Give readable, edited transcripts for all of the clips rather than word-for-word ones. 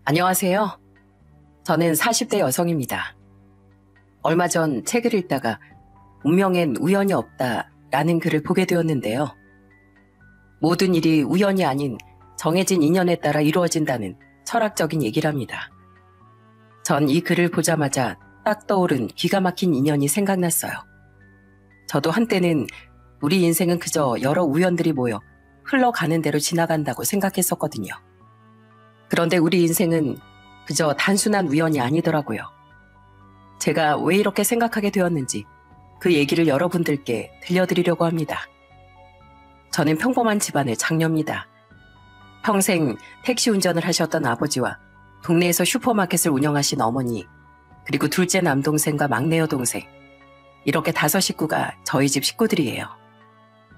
안녕하세요. 저는 40대 여성입니다. 얼마 전 책을 읽다가 운명엔 우연이 없다라는 글을 보게 되었는데요. 모든 일이 우연이 아닌 정해진 인연에 따라 이루어진다는 철학적인 얘기랍니다. 전 이 글을 보자마자 딱 떠오른 기가 막힌 인연이 생각났어요. 저도 한때는 우리 인생은 그저 여러 우연들이 모여 흘러가는 대로 지나간다고 생각했었거든요. 그런데 우리 인생은 그저 단순한 우연이 아니더라고요. 제가 왜 이렇게 생각하게 되었는지 그 얘기를 여러분들께 들려드리려고 합니다. 저는 평범한 집안의 장녀입니다. 평생 택시 운전을 하셨던 아버지와 동네에서 슈퍼마켓을 운영하신 어머니, 그리고 둘째 남동생과 막내 여동생, 이렇게 5식구가 저희 집 식구들이에요.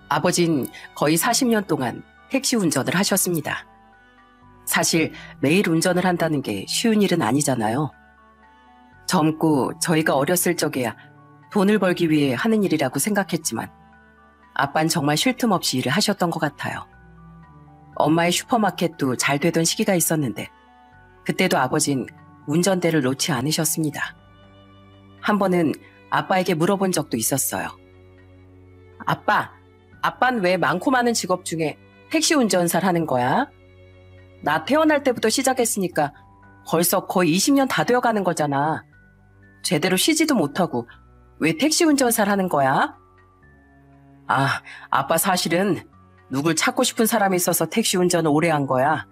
아버진 거의 40년 동안 택시 운전을 하셨습니다. 사실 매일 운전을 한다는 게 쉬운 일은 아니잖아요. 젊고 저희가 어렸을 적에야 돈을 벌기 위해 하는 일이라고 생각했지만 아빠는 정말 쉴 틈 없이 일을 하셨던 것 같아요. 엄마의 슈퍼마켓도 잘 되던 시기가 있었는데 그때도 아버진 운전대를 놓지 않으셨습니다. 한 번은 아빠에게 물어본 적도 있었어요. 아빠는 왜 많고 많은 직업 중에 택시 운전사를 하는 거야? 나 태어날 때부터 시작했으니까 벌써 거의 20년 다 되어가는 거잖아. 제대로 쉬지도 못하고 왜 택시 운전사를 하는 거야? 아빠 사실은 누굴 찾고 싶은 사람이 있어서 택시 운전을 오래 한 거야.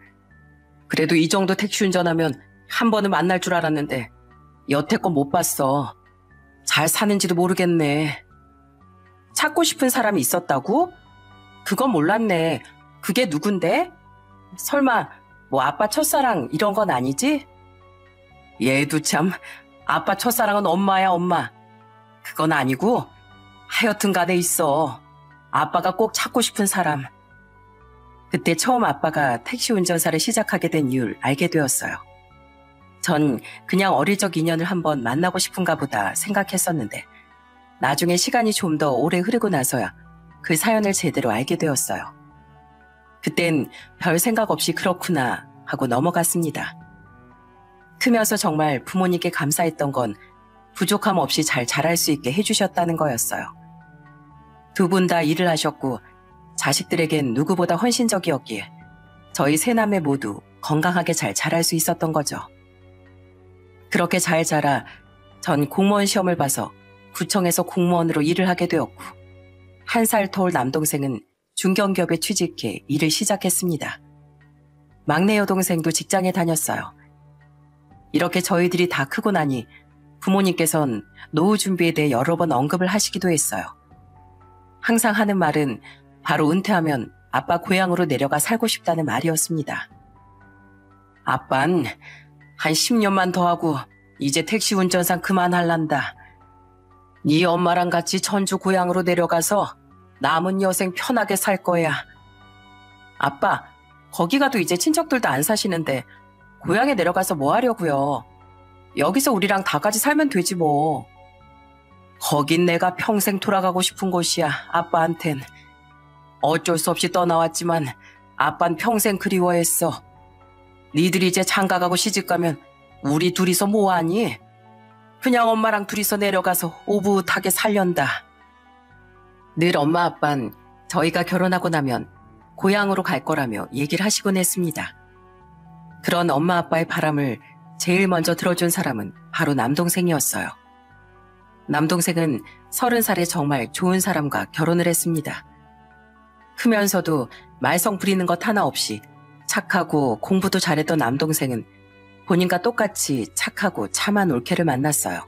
그래도 이 정도 택시 운전하면 한 번은 만날 줄 알았는데 여태껏 못 봤어. 잘 사는지도 모르겠네. 찾고 싶은 사람이 있었다고? 그건 몰랐네. 그게 누군데? 설마 뭐 아빠 첫사랑 이런 건 아니지? 얘도 참, 아빠 첫사랑은 엄마야, 엄마. 그건 아니고 하여튼 간에 있어. 아빠가 꼭 찾고 싶은 사람. 그때 처음 아빠가 택시 운전사를 시작하게 된 이유를 알게 되었어요. 전 그냥 어리적 인연을 한번 만나고 싶은가 보다 생각했었는데 나중에 시간이 좀 더 오래 흐르고 나서야 그 사연을 제대로 알게 되었어요. 그땐 별 생각 없이 그렇구나 하고 넘어갔습니다. 크면서 정말 부모님께 감사했던 건 부족함 없이 잘 자랄 수 있게 해주셨다는 거였어요. 두 분 다 일을 하셨고 자식들에겐 누구보다 헌신적이었기에 저희 세 남매 모두 건강하게 잘 자랄 수 있었던 거죠. 그렇게 잘 자라 전 공무원 시험을 봐서 구청에서 공무원으로 일을 하게 되었고 1살 터울 남동생은 중견기업에 취직해 일을 시작했습니다. 막내 여동생도 직장에 다녔어요. 이렇게 저희들이 다 크고 나니 부모님께선 노후 준비에 대해 여러 번 언급을 하시기도 했어요. 항상 하는 말은 바로 은퇴하면 아빠 고향으로 내려가 살고 싶다는 말이었습니다. 아빤 한 10년만 더 하고 이제 택시 운전사 그만할란다. 네 엄마랑 같이 전주 고향으로 내려가서 남은 여생 편하게 살 거야. 아빠, 거기 가도 이제 친척들도 안 사시는데 고향에 내려가서 뭐 하려고요? 여기서 우리랑 다 같이 살면 되지 뭐. 거긴 내가 평생 돌아가고 싶은 곳이야, 아빠한텐. 어쩔 수 없이 떠나왔지만 아빤 평생 그리워했어. 니들이 이제 장가가고 시집가면 우리 둘이서 뭐하니? 그냥 엄마랑 둘이서 내려가서 오붓하게 살련다. 늘 엄마 아빤 저희가 결혼하고 나면 고향으로 갈 거라며 얘기를 하시곤 했습니다. 그런 엄마 아빠의 바람을 제일 먼저 들어준 사람은 바로 남동생이었어요. 남동생은 30살에 정말 좋은 사람과 결혼을 했습니다. 크면서도 말썽 부리는 것 하나 없이 착하고 공부도 잘했던 남동생은 본인과 똑같이 착하고 참한 올케를 만났어요.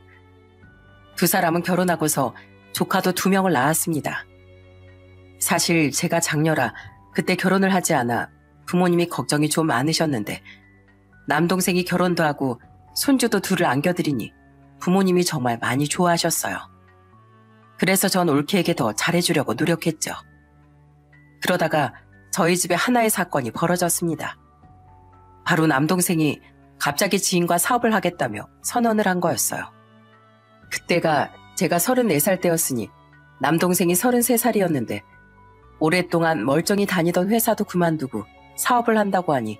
두 사람은 결혼하고서 조카도 2명을 낳았습니다. 사실 제가 장녀라 그때 결혼을 하지 않아 부모님이 걱정이 좀 많으셨는데 남동생이 결혼도 하고 손주도 2을 안겨드리니 부모님이 정말 많이 좋아하셨어요. 그래서 전 올케에게 더 잘해주려고 노력했죠. 그러다가 저희 집에 하나의 사건이 벌어졌습니다. 바로 남동생이 갑자기 지인과 사업을 하겠다며 선언을 한 거였어요. 그때가 제가 34살 때였으니 남동생이 33살이었는데 오랫동안 멀쩡히 다니던 회사도 그만두고 사업을 한다고 하니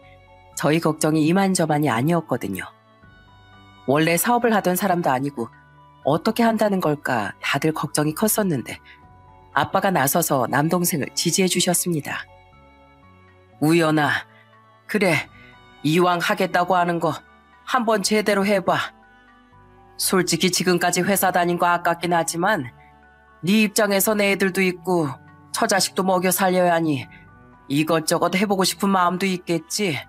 저희 걱정이 이만저만이 아니었거든요. 원래 사업을 하던 사람도 아니고 어떻게 한다는 걸까 다들 걱정이 컸었는데 아빠가 나서서 남동생을 지지해 주셨습니다. 우연아, 그래, 이왕 하겠다고 하는 거 한번 제대로 해봐. 솔직히 지금까지 회사 다닌 거 아깝긴 하지만 네 입장에서 내 애들도 있고 처자식도 먹여 살려야 하니 이것저것 해보고 싶은 마음도 있겠지.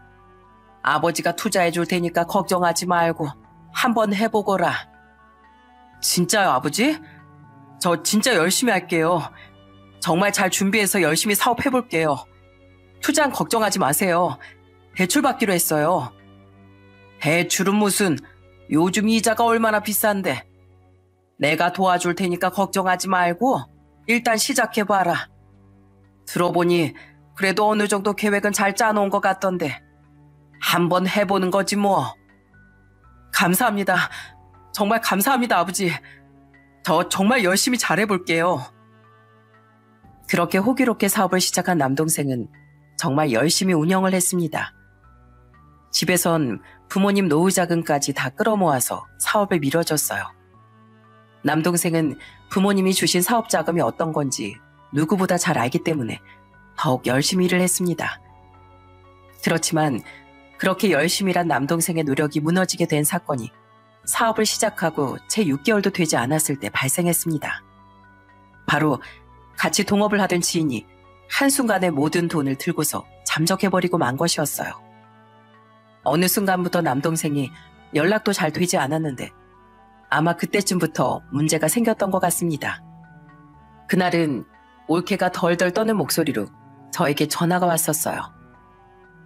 아버지가 투자해 줄 테니까 걱정하지 말고 한번 해보거라. 진짜요, 아버지? 저 진짜 열심히 할게요. 정말 잘 준비해서 열심히 사업해볼게요. 투자는 걱정하지 마세요. 대출 받기로 했어요. 대출은 무슨, 요즘 이자가 얼마나 비싼데. 내가 도와줄 테니까 걱정하지 말고 일단 시작해봐라. 들어보니 그래도 어느 정도 계획은 잘 짜놓은 것 같던데 한번 해보는 거지 뭐. 감사합니다. 정말 감사합니다, 아버지. 저 정말 열심히 잘해볼게요. 그렇게 호기롭게 사업을 시작한 남동생은 정말 열심히 운영을 했습니다. 집에선 부모님 노후 자금까지 다 끌어모아서 사업을 밀어줬어요. 남동생은 부모님이 주신 사업 자금이 어떤 건지 누구보다 잘 알기 때문에 더욱 열심히 일을 했습니다. 그렇지만 그렇게 열심히 일한 남동생의 노력이 무너지게 된 사건이 사업을 시작하고 채 6개월도 되지 않았을 때 발생했습니다. 바로 같이 동업을 하던 지인이 한순간에 모든 돈을 들고서 잠적해버리고 만 것이었어요. 어느 순간부터 남동생이 연락도 잘 되지 않았는데 아마 그때쯤부터 문제가 생겼던 것 같습니다. 그날은 올케가 덜덜 떠는 목소리로 저에게 전화가 왔었어요.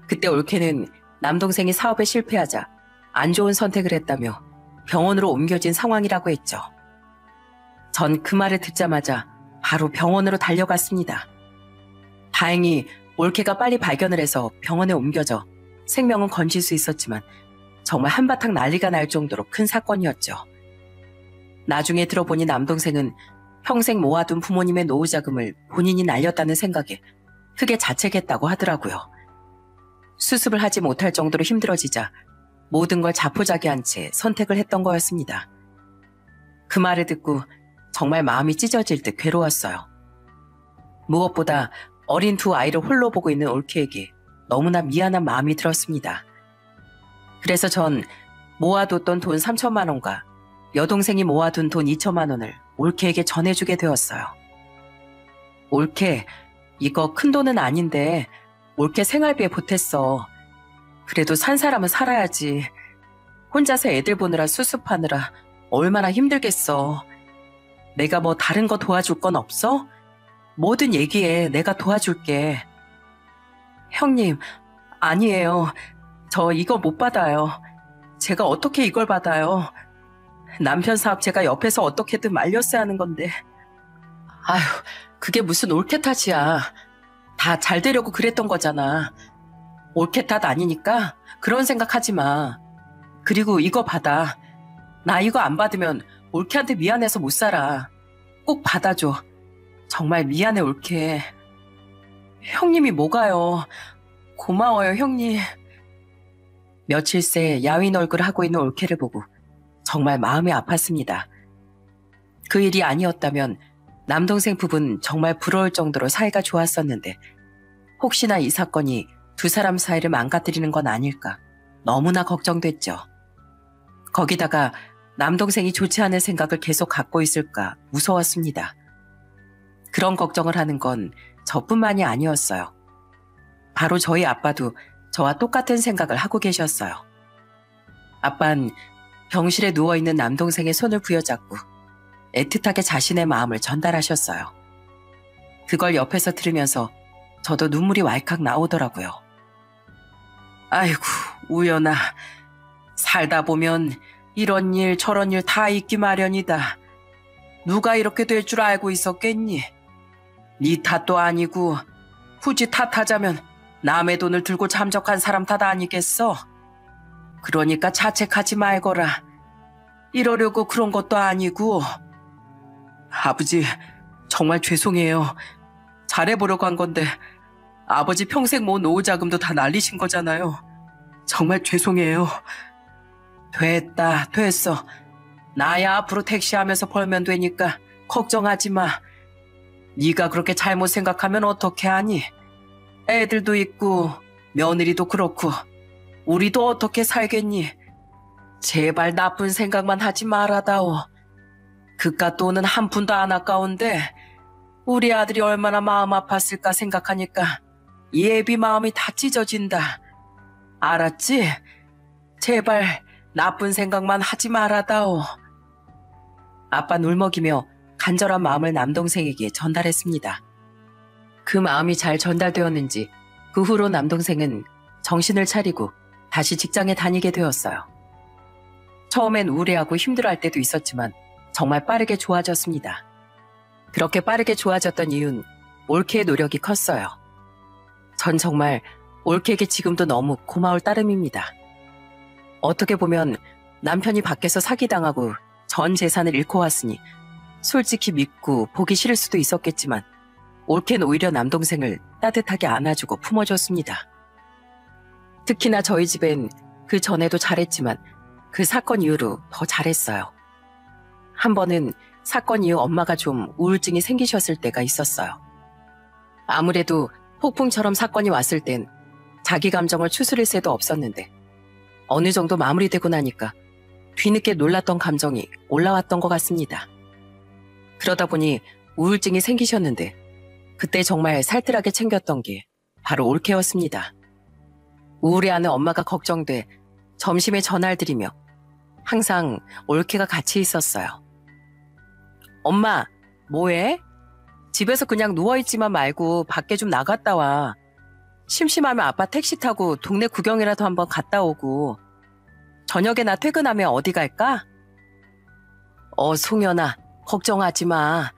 그때 올케는 남동생이 사업에 실패하자 안 좋은 선택을 했다며 병원으로 옮겨진 상황이라고 했죠. 전 그 말을 듣자마자 바로 병원으로 달려갔습니다. 다행히 올케가 빨리 발견을 해서 병원에 옮겨져 생명은 건질 수 있었지만 정말 한바탕 난리가 날 정도로 큰 사건이었죠. 나중에 들어보니 남동생은 평생 모아둔 부모님의 노후 자금을 본인이 날렸다는 생각에 크게 자책했다고 하더라고요. 수습을 하지 못할 정도로 힘들어지자 모든 걸 자포자기한 채 선택을 했던 거였습니다. 그 말을 듣고 정말 마음이 찢어질 듯 괴로웠어요. 무엇보다 어린 두 아이를 홀로 보고 있는 올케에게 너무나 미안한 마음이 들었습니다. 그래서 전 모아뒀던 돈 3천만 원과 여동생이 모아둔 돈 2천만 원을 올케에게 전해주게 되었어요. 올케, 이거 큰 돈은 아닌데 올케 생활비에 보탰어. 그래도 산 사람은 살아야지. 혼자서 애들 보느라 수습하느라 얼마나 힘들겠어. 내가 뭐 다른 거 도와줄 건 없어? 뭐든 얘기해. 내가 도와줄게. 형님, 아니에요. 저 이거 못 받아요. 제가 어떻게 이걸 받아요? 남편 사업 제가 옆에서 어떻게든 말렸어야 하는 건데. 아휴, 그게 무슨 올케 탓이야. 다 잘 되려고 그랬던 거잖아. 올케 탓 아니니까 그런 생각하지 마. 그리고 이거 받아. 나 이거 안 받으면 올케한테 미안해서 못 살아. 꼭 받아줘. 정말 미안해, 올케. 형님이 뭐가요? 고마워요, 형님. 며칠 새 야윈 얼굴을 하고 있는 올케를 보고 정말 마음이 아팠습니다. 그 일이 아니었다면 남동생 부부는 정말 부러울 정도로 사이가 좋았었는데 혹시나 이 사건이 두 사람 사이를 망가뜨리는 건 아닐까 너무나 걱정됐죠. 거기다가 남동생이 좋지 않은 생각을 계속 갖고 있을까 무서웠습니다. 그런 걱정을 하는 건 저뿐만이 아니었어요. 바로 저희 아빠도 저와 똑같은 생각을 하고 계셨어요. 아빠는 병실에 누워있는 남동생의 손을 부여잡고 애틋하게 자신의 마음을 전달하셨어요. 그걸 옆에서 들으면서 저도 눈물이 왈칵 나오더라고요. 아이고, 우연아. 살다 보면 이런 일 저런 일 다 있기 마련이다. 누가 이렇게 될 줄 알고 있었겠니? 네 탓도 아니고 굳이 탓하자면 남의 돈을 들고 잠적한 사람 탓 아니겠어? 그러니까 자책하지 말거라. 이러려고 그런 것도 아니고. 아버지, 정말 죄송해요. 잘해보려고 한 건데 아버지 평생 모은 노후 자금도 다 날리신 거잖아요. 정말 죄송해요. 됐어. 나야 앞으로 택시하면서 벌면 되니까 걱정하지 마. 네가 그렇게 잘못 생각하면 어떻게 하니? 애들도 있고 며느리도 그렇고 우리도 어떻게 살겠니? 제발 나쁜 생각만 하지 말아다오. 그깟 돈은 한 푼도 안 아까운데 우리 아들이 얼마나 마음 아팠을까 생각하니까 예비 마음이 다 찢어진다. 알았지? 제발 나쁜 생각만 하지 말아다오. 아빠는 울먹이며 간절한 마음을 남동생에게 전달했습니다. 그 마음이 잘 전달되었는지 그 후로 남동생은 정신을 차리고 다시 직장에 다니게 되었어요. 처음엔 우울해하고 힘들어할 때도 있었지만 정말 빠르게 좋아졌습니다. 그렇게 빠르게 좋아졌던 이유는 올케의 노력이 컸어요. 전 정말 올케에게 지금도 너무 고마울 따름입니다. 어떻게 보면 남편이 밖에서 사기당하고 전 재산을 잃고 왔으니 솔직히 믿고 보기 싫을 수도 있었겠지만 올케는 오히려 남동생을 따뜻하게 안아주고 품어줬습니다. 특히나 저희 집엔 그 전에도 잘했지만 그 사건 이후로 더 잘했어요. 한 번은 사건 이후 엄마가 좀 우울증이 생기셨을 때가 있었어요. 아무래도 폭풍처럼 사건이 왔을 땐 자기 감정을 추스릴 새도 없었는데 어느 정도 마무리되고 나니까 뒤늦게 놀랐던 감정이 올라왔던 것 같습니다. 그러다 보니 우울증이 생기셨는데 그때 정말 살뜰하게 챙겼던 게 바로 올케였습니다. 우울해하는 엄마가 걱정돼 점심에 전화를 드리며 항상 올케가 같이 있었어요. 엄마, 뭐해? 집에서 그냥 누워있지만 말고 밖에 좀 나갔다 와. 심심하면 아빠 택시 타고 동네 구경이라도 한번 갔다 오고. 저녁에 나 퇴근하면 어디 갈까? 송연아, 걱정하지 마.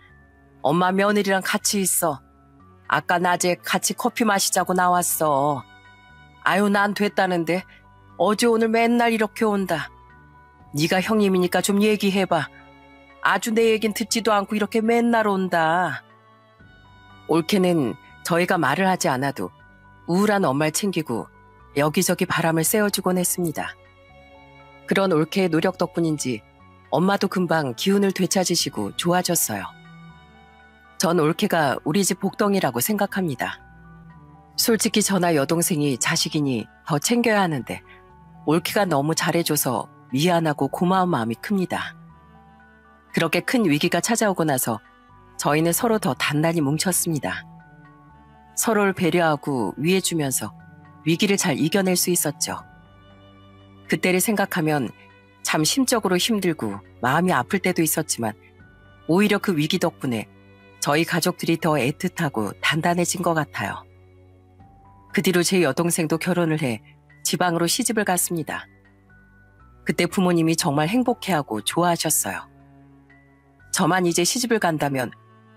엄마 며느리랑 같이 있어. 아까 낮에 같이 커피 마시자고 나왔어. 아유, 난 됐다는데 어제 오늘 맨날 이렇게 온다. 네가 형님이니까 좀 얘기해봐. 아주 내 얘긴 듣지도 않고 이렇게 맨날 온다. 올케는 저희가 말을 하지 않아도 우울한 엄마를 챙기고 여기저기 바람을 쐬어주곤 했습니다. 그런 올케의 노력 덕분인지 엄마도 금방 기운을 되찾으시고 좋아졌어요. 전 올케가 우리 집 복덩이라고 생각합니다. 솔직히 저나 여동생이 자식이니 더 챙겨야 하는데 올케가 너무 잘해줘서 미안하고 고마운 마음이 큽니다. 그렇게 큰 위기가 찾아오고 나서 저희는 서로 더 단단히 뭉쳤습니다. 서로를 배려하고 위해주면서 위기를 잘 이겨낼 수 있었죠. 그때를 생각하면 참 심적으로 힘들고 마음이 아플 때도 있었지만 오히려 그 위기 덕분에 저희 가족들이 더 애틋하고 단단해진 것 같아요. 그 뒤로 제 여동생도 결혼을 해 지방으로 시집을 갔습니다. 그때 부모님이 정말 행복해하고 좋아하셨어요. 저만 이제 시집을 간다면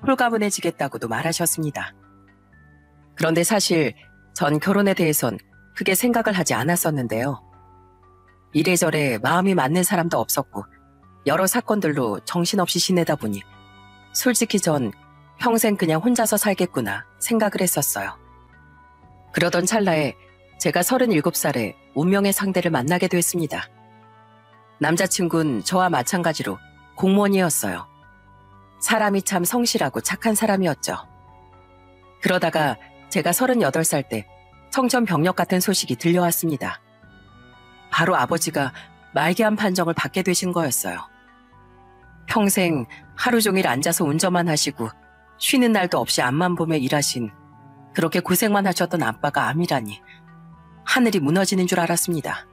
홀가분해지겠다고도 말하셨습니다. 그런데 사실 전 결혼에 대해선 크게 생각을 하지 않았었는데요. 이래저래 마음이 맞는 사람도 없었고 여러 사건들로 정신없이 지내다 보니 솔직히 전 평생 그냥 혼자서 살겠구나 생각을 했었어요. 그러던 찰나에 제가 37살에 운명의 상대를 만나게 됐습니다. 남자친구는 저와 마찬가지로 공무원이었어요. 사람이 참 성실하고 착한 사람이었죠. 그러다가 제가 38살 때 청천벽력 같은 소식이 들려왔습니다. 바로 아버지가 말기암 판정을 받게 되신 거였어요. 평생 하루 종일 앉아서 운전만 하시고 쉬는 날도 없이 앞만 보며 일하신 그렇게 고생만 하셨던 아빠가 암이라니 하늘이 무너지는 줄 알았습니다.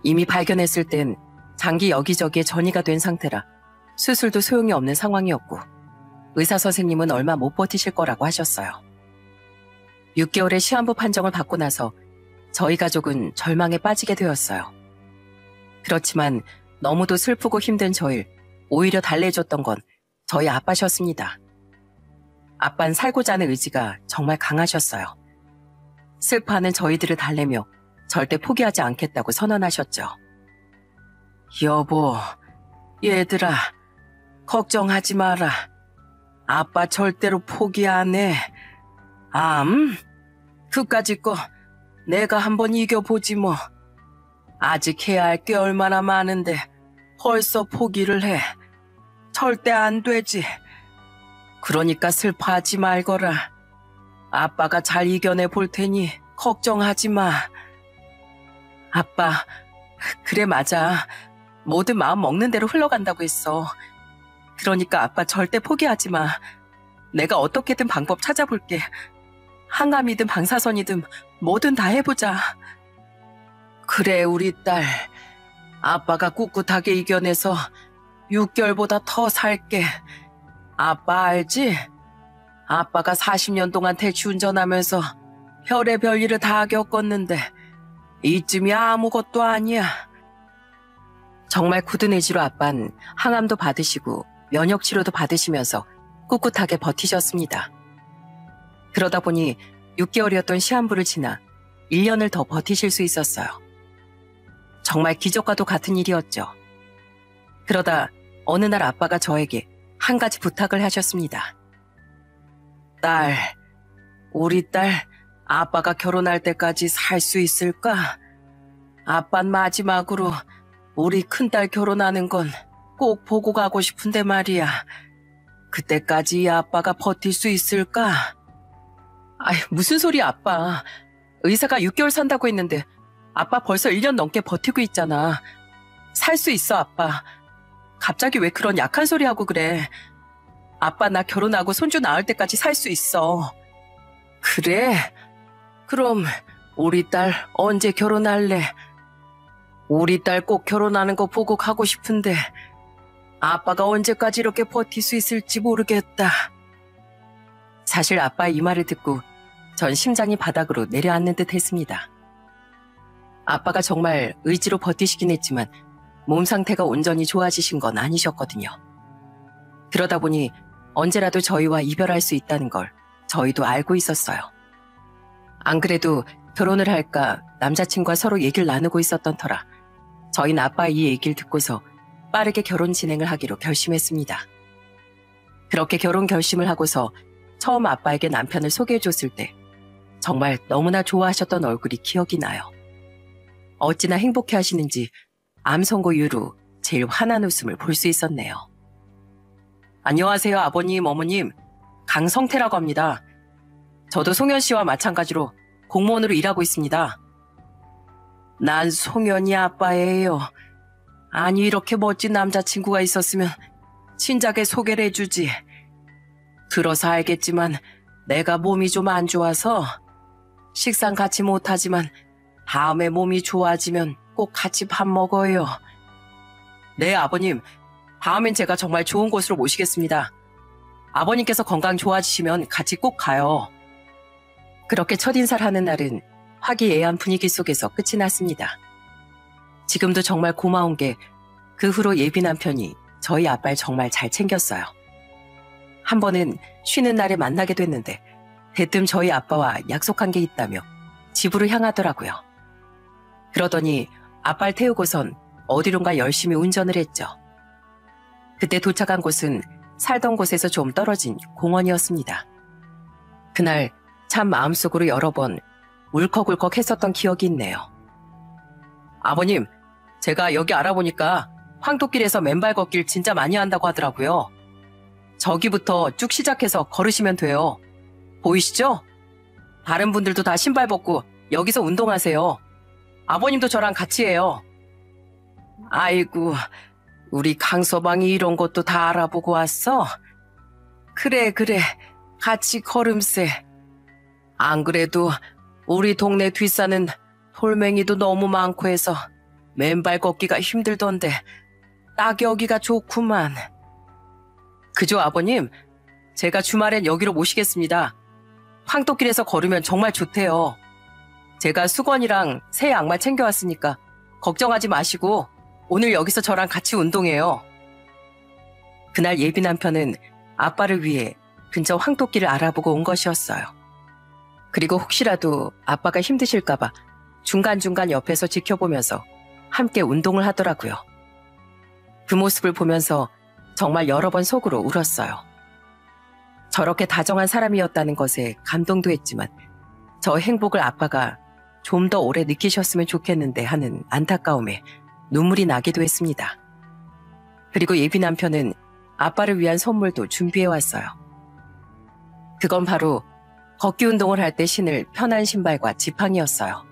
이미 발견했을 땐 장기 여기저기에 전이가 된 상태라 수술도 소용이 없는 상황이었고 의사 선생님은 얼마 못 버티실 거라고 하셨어요. 6개월의 시한부 판정을 받고 나서 저희 가족은 절망에 빠지게 되었어요. 그렇지만 너무도 슬프고 힘든 저를 오히려 달래줬던 건 저희 아빠셨습니다. 아빠는 살고자 하는 의지가 정말 강하셨어요. 슬퍼하는 저희들을 달래며 절대 포기하지 않겠다고 선언하셨죠. 여보, 얘들아, 걱정하지 마라. 아빠 절대로 포기 안 해. 암? 그까짓 거 내가 한번 이겨보지 뭐. 아직 해야 할 게 얼마나 많은데 벌써 포기를 해. 절대 안 되지. 그러니까 슬퍼하지 말거라. 아빠가 잘 이겨내 볼 테니 걱정하지 마. 아빠, 그래 맞아. 뭐든 마음 먹는 대로 흘러간다고 했어. 그러니까 아빠 절대 포기하지 마. 내가 어떻게든 방법 찾아볼게. 항암이든 방사선이든 뭐든 다 해보자. 그래 우리 딸. 아빠가 꿋꿋하게 이겨내서 6개월보다 더 살게. 아빠 알지? 아빠가 40년 동안 택시 운전하면서 별의별 일을 다 겪었는데 이쯤이 아무것도 아니야. 정말 굳은 의지로 아빤 항암도 받으시고 면역치료도 받으시면서 꿋꿋하게 버티셨습니다. 그러다 보니 6개월이었던 시한부를 지나 1년을 더 버티실 수 있었어요. 정말 기적과도 같은 일이었죠. 그러다 어느 날 아빠가 저에게 한 가지 부탁을 하셨습니다. 딸, 우리 딸, 아빠가 결혼할 때까지 살 수 있을까? 아빤 마지막으로 우리 큰딸 결혼하는 건 꼭 보고 가고 싶은데 말이야. 그때까지 이 아빠가 버틸 수 있을까? 아이, 무슨 소리야, 아빠. 의사가 6개월 산다고 했는데 아빠 벌써 1년 넘게 버티고 있잖아. 살 수 있어, 아빠. 갑자기 왜 그런 약한 소리 하고 그래. 아빠 나 결혼하고 손주 낳을 때까지 살 수 있어. 그래? 그럼 우리 딸 언제 결혼할래? 우리 딸 꼭 결혼하는 거 보고 가고 싶은데 아빠가 언제까지 이렇게 버틸 수 있을지 모르겠다. 사실 아빠의 이 말을 듣고 전 심장이 바닥으로 내려앉는 듯 했습니다. 아빠가 정말 의지로 버티시긴 했지만 몸 상태가 온전히 좋아지신 건 아니셨거든요. 그러다 보니 언제라도 저희와 이별할 수 있다는 걸 저희도 알고 있었어요. 안 그래도 결혼을 할까 남자친구와 서로 얘기를 나누고 있었던 터라 저희는 아빠의 이 얘기를 듣고서 빠르게 결혼 진행을 하기로 결심했습니다. 그렇게 결혼 결심을 하고서 처음 아빠에게 남편을 소개해줬을 때 정말 너무나 좋아하셨던 얼굴이 기억이 나요. 어찌나 행복해 하시는지 암 선고 이후로 제일 환한 웃음을 볼 수 있었네요. 안녕하세요, 아버님, 어머님. 강성태라고 합니다. 저도 송현 씨와 마찬가지로 공무원으로 일하고 있습니다. 난 송현이 아빠예요. 아니, 이렇게 멋진 남자친구가 있었으면 진작에 소개를 해주지. 들어서 알겠지만 내가 몸이 좀 안 좋아서 식사는 같이 못하지만 다음에 몸이 좋아지면 꼭 같이 밥 먹어요. 네, 아버님. 다음엔 제가 정말 좋은 곳으로 모시겠습니다. 아버님께서 건강 좋아지시면 같이 꼭 가요. 그렇게 첫인사를 하는 날은 화기애애한 분위기 속에서 끝이 났습니다. 지금도 정말 고마운 게 그 후로 예비 남편이 저희 아빠를 정말 잘 챙겼어요. 한 번은 쉬는 날에 만나게 됐는데 대뜸 저희 아빠와 약속한 게 있다며 집으로 향하더라고요. 그러더니 아빠를 태우고선 어디론가 열심히 운전을 했죠. 그때 도착한 곳은 살던 곳에서 좀 떨어진 공원이었습니다. 그날 참 마음속으로 여러 번 울컥울컥 했었던 기억이 있네요. 아버님, 제가 여기 알아보니까 황토길에서 맨발 걷기를 진짜 많이 한다고 하더라고요. 저기부터 쭉 시작해서 걸으시면 돼요. 보이시죠? 다른 분들도 다 신발 벗고 여기서 운동하세요. 아버님도 저랑 같이 해요. 아이고, 우리 강서방이 이런 것도 다 알아보고 왔어? 그래, 같이 걸음세. 안 그래도 우리 동네 뒷산은 돌멩이도 너무 많고 해서 맨발 걷기가 힘들던데 딱 여기가 좋구만. 그죠, 아버님? 제가 주말엔 여기로 모시겠습니다. 황토길에서 걸으면 정말 좋대요. 제가 수건이랑 새 양말 챙겨왔으니까 걱정하지 마시고 오늘 여기서 저랑 같이 운동해요. 그날 예비 남편은 아빠를 위해 근처 황토길을 알아보고 온 것이었어요. 그리고 혹시라도 아빠가 힘드실까봐 중간중간 옆에서 지켜보면서 함께 운동을 하더라고요. 그 모습을 보면서 정말 여러 번 속으로 울었어요. 저렇게 다정한 사람이었다는 것에 감동도 했지만 저 행복을 아빠가 좀 더 오래 느끼셨으면 좋겠는데 하는 안타까움에 눈물이 나기도 했습니다. 그리고 예비 남편은 아빠를 위한 선물도 준비해왔어요. 그건 바로 걷기 운동을 할 때 신을 편한 신발과 지팡이였어요.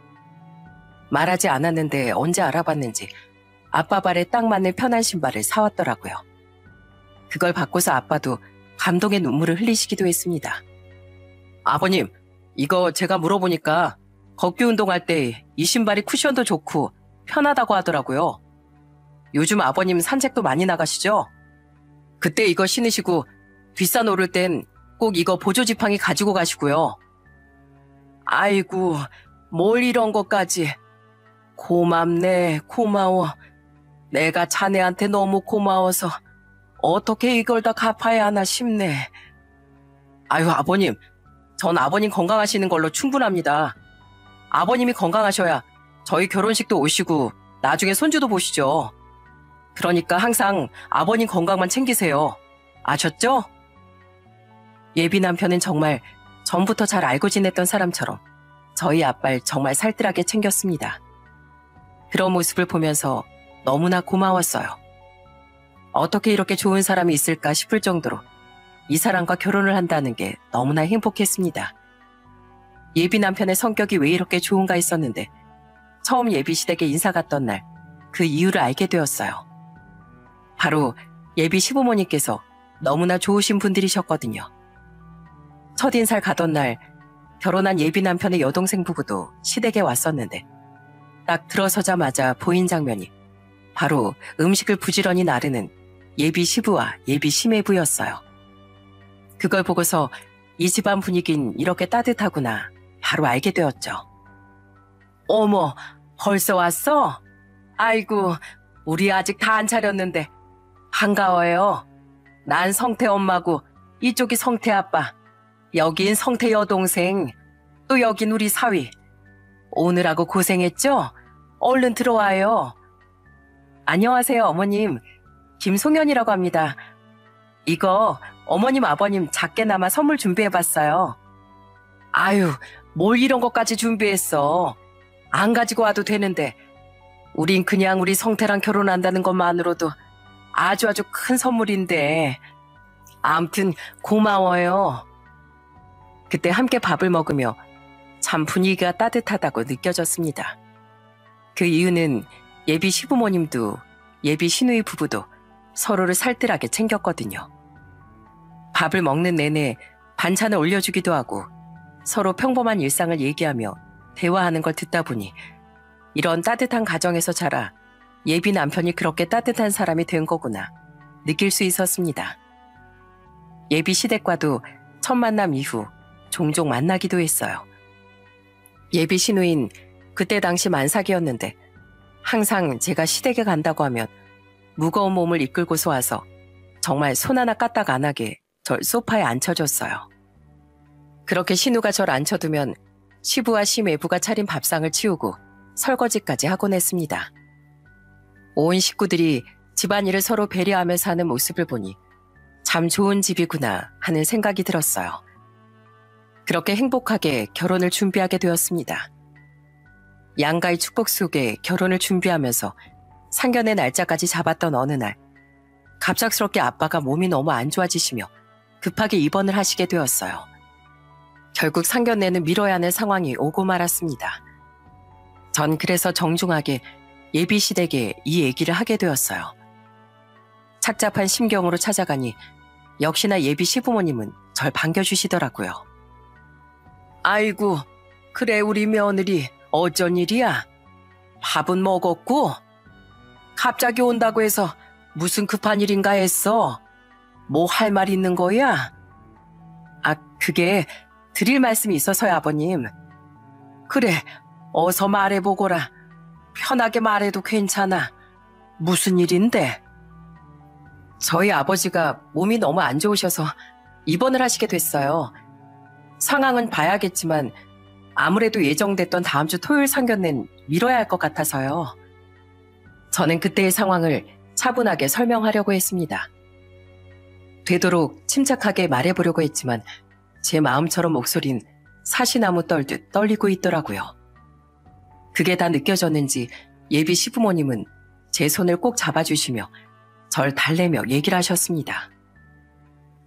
말하지 않았는데 언제 알아봤는지 아빠 발에 딱 맞는 편한 신발을 사왔더라고요. 그걸 받고서 아빠도 감동의 눈물을 흘리시기도 했습니다. 아버님, 이거 제가 물어보니까 걷기 운동할 때 이 신발이 쿠션도 좋고 편하다고 하더라고요. 요즘 아버님 산책도 많이 나가시죠? 그때 이거 신으시고 뒷산 오를 땐 꼭 이거 보조 지팡이 가지고 가시고요. 아이고, 뭘 이런 것까지. 고맙네, 고마워. 내가 자네한테 너무 고마워서 어떻게 이걸 다 갚아야 하나 싶네. 아유, 아버님, 전 아버님 건강하시는 걸로 충분합니다. 아버님이 건강하셔야 저희 결혼식도 오시고 나중에 손주도 보시죠. 그러니까 항상 아버님 건강만 챙기세요. 아셨죠? 예비 남편은 정말 전부터 잘 알고 지냈던 사람처럼 저희 아빠를 정말 살뜰하게 챙겼습니다. 그런 모습을 보면서 너무나 고마웠어요. 어떻게 이렇게 좋은 사람이 있을까 싶을 정도로 이 사람과 결혼을 한다는 게 너무나 행복했습니다. 예비 남편의 성격이 왜 이렇게 좋은가 했었는데 처음 예비 시댁에 인사 갔던 날 그 이유를 알게 되었어요. 바로 예비 시부모님께서 너무나 좋으신 분들이셨거든요. 첫인사를 가던 날 결혼한 예비 남편의 여동생 부부도 시댁에 왔었는데 딱 들어서자마자 보인 장면이 바로 음식을 부지런히 나르는 예비 시부와 예비 시매부였어요. 그걸 보고서 이 집안 분위긴 이렇게 따뜻하구나 바로 알게 되었죠. 어머, 벌써 왔어? 아이고, 우리 아직 다 안 차렸는데 반가워요. 난 성태 엄마고 이쪽이 성태 아빠, 여긴 성태 여동생, 또 여긴 우리 사위. 오늘하고 고생했죠? 얼른 들어와요. 안녕하세요, 어머님. 김송현이라고 합니다. 이거 어머님 아버님 작게나마 선물 준비해봤어요. 아유, 뭘 이런 것까지 준비했어. 안 가지고 와도 되는데 우린 그냥 우리 성태랑 결혼한다는 것만으로도 아주 큰 선물인데. 암튼 고마워요. 그때 함께 밥을 먹으며 참 분위기가 따뜻하다고 느껴졌습니다. 그 이유는 예비 시부모님도 예비 시누이 부부도 서로를 살뜰하게 챙겼거든요. 밥을 먹는 내내 반찬을 올려주기도 하고 서로 평범한 일상을 얘기하며 대화하는 걸 듣다 보니 이런 따뜻한 가정에서 자라 예비 남편이 그렇게 따뜻한 사람이 된 거구나 느낄 수 있었습니다. 예비 시댁과도 첫 만남 이후 종종 만나기도 했어요. 예비 시누인 그때 당시 만삭이었는데 항상 제가 시댁에 간다고 하면 무거운 몸을 이끌고서 와서 정말 손 하나 까딱 안 하게 절 소파에 앉혀줬어요. 그렇게 신우가 절 앉혀두면 시부와 시매부가 차린 밥상을 치우고 설거지까지 하곤 했습니다. 온 식구들이 집안일을 서로 배려하며 사는 모습을 보니 참 좋은 집이구나 하는 생각이 들었어요. 그렇게 행복하게 결혼을 준비하게 되었습니다. 양가의 축복 속에 결혼을 준비하면서 상견례 날짜까지 잡았던 어느 날 갑작스럽게 아빠가 몸이 너무 안 좋아지시며 급하게 입원을 하시게 되었어요. 결국 상견례는 미뤄야 하는 상황이 오고 말았습니다. 전 그래서 정중하게 예비 시댁에 이 얘기를 하게 되었어요. 착잡한 심경으로 찾아가니 역시나 예비 시부모님은 절 반겨주시더라고요. 아이고, 그래 우리 며느리 어쩐 일이야? 밥은 먹었고? 갑자기 온다고 해서 무슨 급한 일인가 했어? 뭐 할 말 있는 거야? 아, 그게 드릴 말씀이 있어서요, 아버님. 그래, 어서 말해보거라. 편하게 말해도 괜찮아. 무슨 일인데? 저희 아버지가 몸이 너무 안 좋으셔서 입원을 하시게 됐어요. 상황은 봐야겠지만 아무래도 예정됐던 다음 주 토요일 상견례는 미뤄야 할 것 같아서요. 저는 그때의 상황을 차분하게 설명하려고 했습니다. 되도록 침착하게 말해보려고 했지만 제 마음처럼 목소린 사시나무 떨듯 떨리고 있더라고요. 그게 다 느껴졌는지 예비 시부모님은 제 손을 꼭 잡아주시며 절 달래며 얘기를 하셨습니다.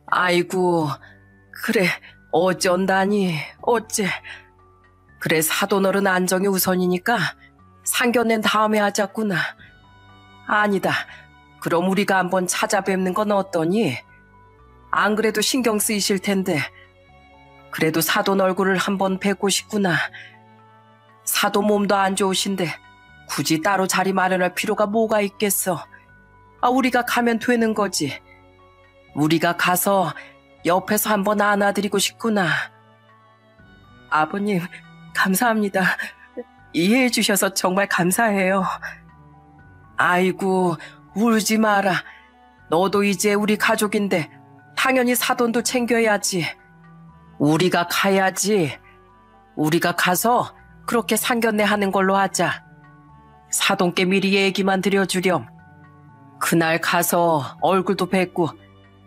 아이고, 그래, 어쩐다니, 어째. 그래, 사돈어른 안정이 우선이니까 상견례는 다음에 하자꾸나. 아니다, 그럼 우리가 한번 찾아뵙는 건 어떠니? 안 그래도 신경 쓰이실 텐데. 그래도 사돈 얼굴을 한번 뵙고 싶구나. 사돈 몸도 안 좋으신데 굳이 따로 자리 마련할 필요가 뭐가 있겠어. 우리가 가면 되는 거지. 우리가 가서 옆에서 한번 안아드리고 싶구나. 아버님, 감사합니다. 이해해 주셔서 정말 감사해요. 아이고, 울지 마라. 너도 이제 우리 가족인데 당연히 사돈도 챙겨야지. 우리가 가야지. 우리가 가서 그렇게 상견례 하는 걸로 하자. 사돈께 미리 얘기만 드려주렴. 그날 가서 얼굴도 뵙고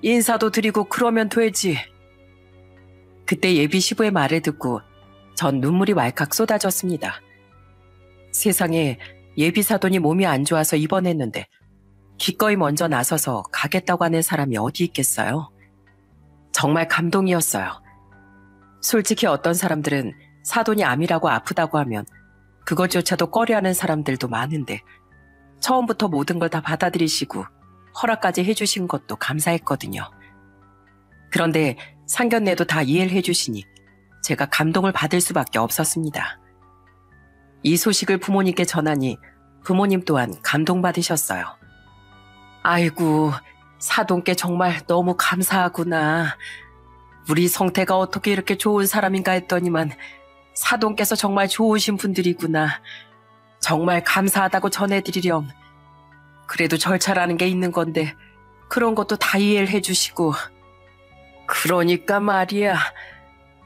인사도 드리고 그러면 되지. 그때 예비 시부의 말을 듣고 전 눈물이 왈칵 쏟아졌습니다. 세상에 예비 사돈이 몸이 안 좋아서 입원했는데 기꺼이 먼저 나서서 가겠다고 하는 사람이 어디 있겠어요? 정말 감동이었어요. 솔직히 어떤 사람들은 사돈이 암이라고 아프다고 하면 그것조차도 꺼려하는 사람들도 많은데 처음부터 모든 걸 다 받아들이시고 허락까지 해주신 것도 감사했거든요. 그런데 상견례도 다 이해를 해주시니 제가 감동을 받을 수밖에 없었습니다. 이 소식을 부모님께 전하니 부모님 또한 감동받으셨어요. 아이고, 사돈께 정말 너무 감사하구나. 우리 성태가 어떻게 이렇게 좋은 사람인가 했더니만 사돈께서 정말 좋으신 분들이구나. 정말 감사하다고 전해드리렴. 그래도 절차라는 게 있는 건데 그런 것도 다 이해를 해주시고. 그러니까 말이야.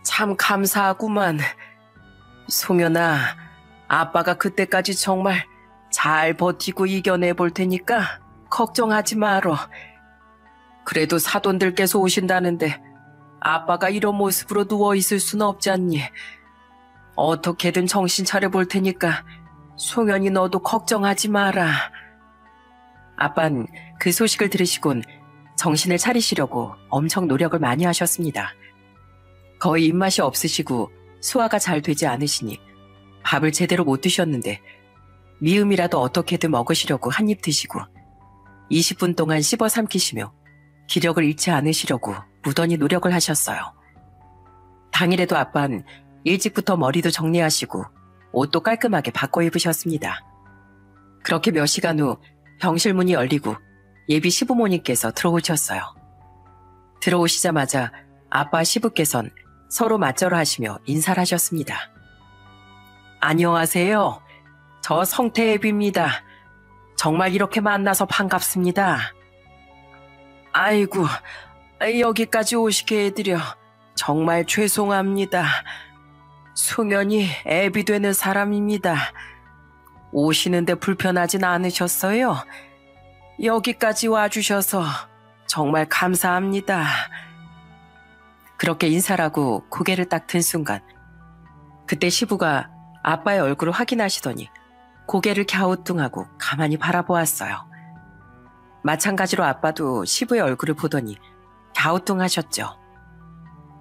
참 감사하구만. 송연아, 아빠가 그때까지 정말 잘 버티고 이겨내 볼 테니까 걱정하지 말어. 그래도 사돈들께서 오신다는데 아빠가 이런 모습으로 누워있을 수는 없지 않니? 어떻게든 정신 차려볼 테니까 송연이 너도 걱정하지 마라. 아빤 그 소식을 들으시곤 정신을 차리시려고 엄청 노력을 많이 하셨습니다. 거의 입맛이 없으시고 소화가 잘 되지 않으시니 밥을 제대로 못 드셨는데 미음이라도 어떻게든 먹으시려고 한 입 드시고 20분 동안 씹어 삼키시며 기력을 잃지 않으시려고 무던히 노력을 하셨어요. 당일에도 아빤 일찍부터 머리도 정리하시고 옷도 깔끔하게 바꿔 입으셨습니다. 그렇게 몇 시간 후 병실 문이 열리고 예비 시부모님께서 들어오셨어요. 들어오시자마자 아빠 시부께선 서로 맞절을 하시며 인사를 하셨습니다. 안녕하세요. 저 성태애비입니다. 정말 이렇게 만나서 반갑습니다. 아이고, 여기까지 오시게 해드려 정말 죄송합니다. 송연이 애비 되는 사람입니다. 오시는데 불편하진 않으셨어요? 여기까지 와주셔서 정말 감사합니다. 그렇게 인사를 하고 고개를 딱 든 순간 그때 시부가 아빠의 얼굴을 확인하시더니 고개를 갸우뚱하고 가만히 바라보았어요. 마찬가지로 아빠도 시부의 얼굴을 보더니 갸우뚱하셨죠.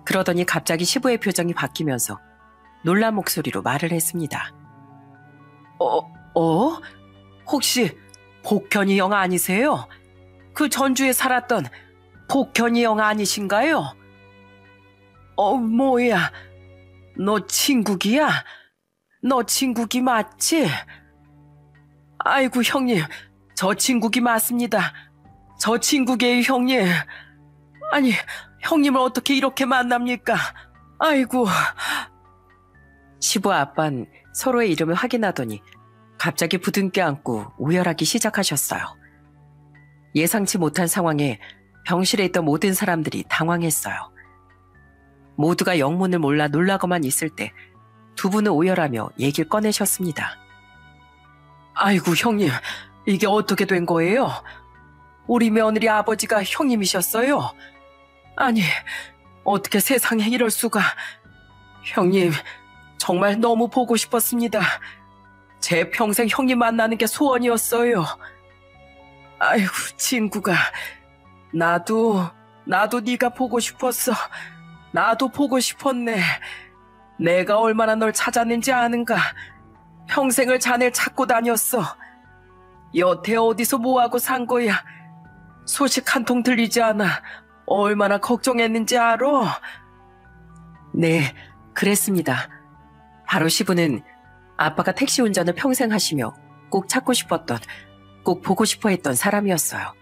그러더니 갑자기 시부의 표정이 바뀌면서 놀란 목소리로 말을 했습니다. 혹시 복현이 형 아니세요? 그 전주에 살았던 복현이 형 아니신가요? 뭐야, 너 친구기야? 너 친구기 맞지? 아이고 형님, 저 친구기 맞습니다. 저 친구게요 형님. 아니, 형님을 어떻게 이렇게 만납니까? 아이고. 시부와 아빤 서로의 이름을 확인하더니 갑자기 부둥켜 안고 오열하기 시작하셨어요. 예상치 못한 상황에 병실에 있던 모든 사람들이 당황했어요. 모두가 영문을 몰라 놀라고만 있을 때 두 분은 오열하며 얘기를 꺼내셨습니다. 아이고 형님, 이게 어떻게 된 거예요? 우리 며느리 아버지가 형님이셨어요? 아니, 어떻게 세상에 이럴 수가. 형님, 정말 너무 보고 싶었습니다. 제 평생 형님 만나는 게 소원이었어요. 아이고, 친구가. 나도 네가 보고 싶었어. 나도 보고 싶었네. 내가 얼마나 널 찾았는지 아는가. 평생을 자네를 찾고 다녔어. 여태 어디서 뭐하고 산 거야. 소식 한 통 들리지 않아. 얼마나 걱정했는지 알아? 네, 그랬습니다. 바로 시부는 아빠가 택시 운전을 평생 하시며 꼭 찾고 싶었던, 꼭 보고 싶어 했던 사람이었어요.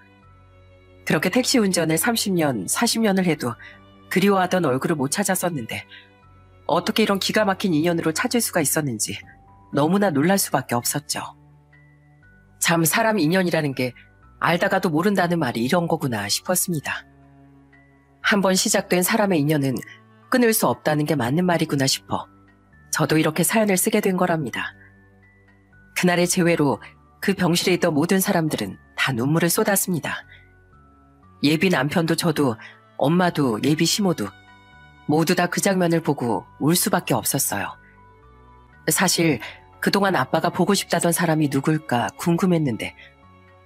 그렇게 택시 운전을 30년, 40년을 해도 그리워하던 얼굴을 못 찾았었는데 어떻게 이런 기가 막힌 인연으로 찾을 수가 있었는지 너무나 놀랄 수밖에 없었죠. 참 사람 인연이라는 게 알다가도 모른다는 말이 이런 거구나 싶었습니다. 한번 시작된 사람의 인연은 끊을 수 없다는 게 맞는 말이구나 싶어 저도 이렇게 사연을 쓰게 된 거랍니다. 그날의 재회로 그 병실에 있던 모든 사람들은 다 눈물을 쏟았습니다. 예비 남편도 저도 엄마도 예비 시모도 모두 다 그 장면을 보고 울 수밖에 없었어요. 사실 그동안 아빠가 보고 싶다던 사람이 누굴까 궁금했는데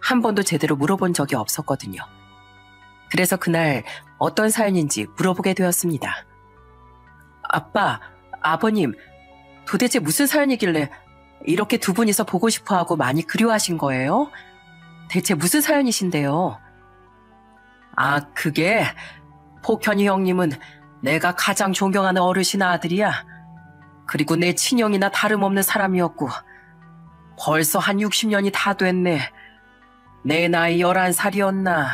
한 번도 제대로 물어본 적이 없었거든요. 그래서 그날 어떤 사연인지 물어보게 되었습니다. 아빠, 아버님, 도대체 무슨 사연이길래 이렇게 두 분이서 보고 싶어하고 많이 그리워하신 거예요? 대체 무슨 사연이신데요? 아, 그게 폭현이 형님은 내가 가장 존경하는 어르신 아들이야. 그리고 내 친형이나 다름없는 사람이었고 벌써 한 60년이 다 됐네. 내 나이 11살이었나.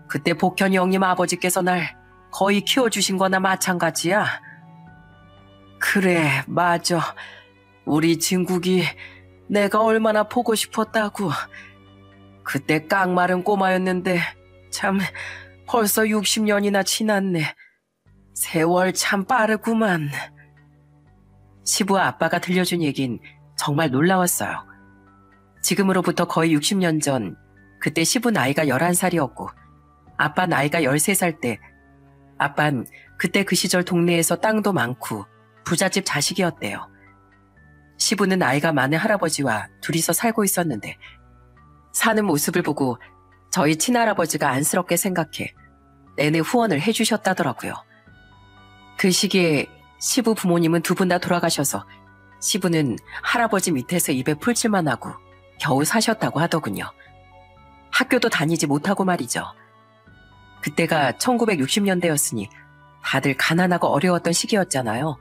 그때 복현이 형님 아버지께서 날 거의 키워주신 거나 마찬가지야. 그래, 맞아. 우리 진국이 내가 얼마나 보고 싶었다고. 그때 깡마른 꼬마였는데 참 벌써 60년이나 지났네. 세월 참 빠르구만. 시부와 아빠가 들려준 얘긴 정말 놀라웠어요. 지금으로부터 거의 60년 전 그때 시부 나이가 11살이었고 아빠 나이가 13살 때 아빤 그때 그 시절 동네에서 땅도 많고 부잣집 자식이었대요. 시부는 나이가 많은 할아버지와 둘이서 살고 있었는데 사는 모습을 보고 저희 친할아버지가 안쓰럽게 생각해 내내 후원을 해주셨다더라고요. 그 시기에 시부 부모님은 두 분 다 돌아가셔서 시부는 할아버지 밑에서 입에 풀칠만 하고 겨우 사셨다고 하더군요. 학교도 다니지 못하고 말이죠. 그때가 1960년대였으니 다들 가난하고 어려웠던 시기였잖아요.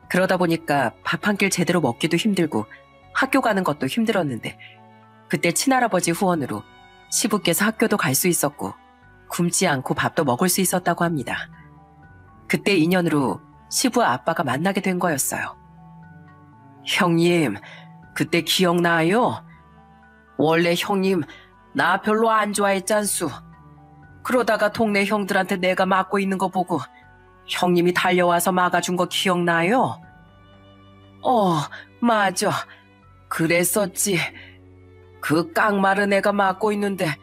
그러다 보니까 밥 한 끼 제대로 먹기도 힘들고 학교 가는 것도 힘들었는데 그때 친할아버지 후원으로 시부께서 학교도 갈 수 있었고 굶지 않고 밥도 먹을 수 있었다고 합니다. 그때 인연으로 시부와 아빠가 만나게 된 거였어요. 형님, 그때 기억나요? 원래 형님 나 별로 안 좋아했잖수. 그러다가 동네 형들한테 내가 맞고 있는 거 보고 형님이 달려와서 막아준 거 기억나요? 맞아. 그랬었지. 그 깡마른 애가 맞고 있는데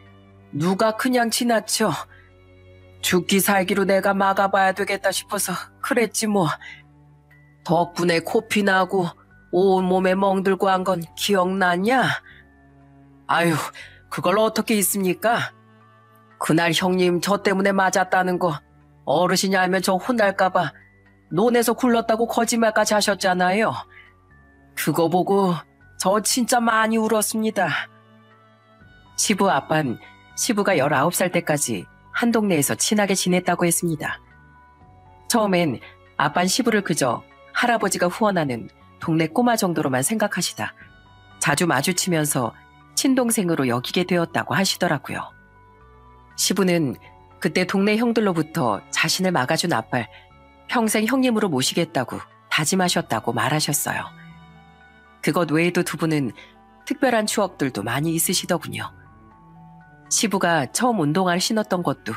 누가 그냥 지나쳐. 죽기 살기로 내가 막아봐야 되겠다 싶어서 그랬지 뭐. 덕분에 코피 나고 온몸에 멍들고 한 건 기억나냐? 아유, 그걸 어떻게 있습니까? 그날 형님 저 때문에 맞았다는 거 어르신이 알면 저 혼날까봐 논에서 굴렀다고 거짓말까지 하셨잖아요. 그거 보고 저 진짜 많이 울었습니다. 시부 아빤 시부가 19살 때까지 한 동네에서 친하게 지냈다고 했습니다. 처음엔 아빤 시부를 그저 할아버지가 후원하는 동네 꼬마 정도로만 생각하시다 자주 마주치면서 친동생으로 여기게 되었다고 하시더라고요. 시부는 그때 동네 형들로부터 자신을 막아준 아빠를 평생 형님으로 모시겠다고 다짐하셨다고 말하셨어요. 그것 외에도 두 분은 특별한 추억들도 많이 있으시더군요. 시부가 처음 운동화를 신었던 것도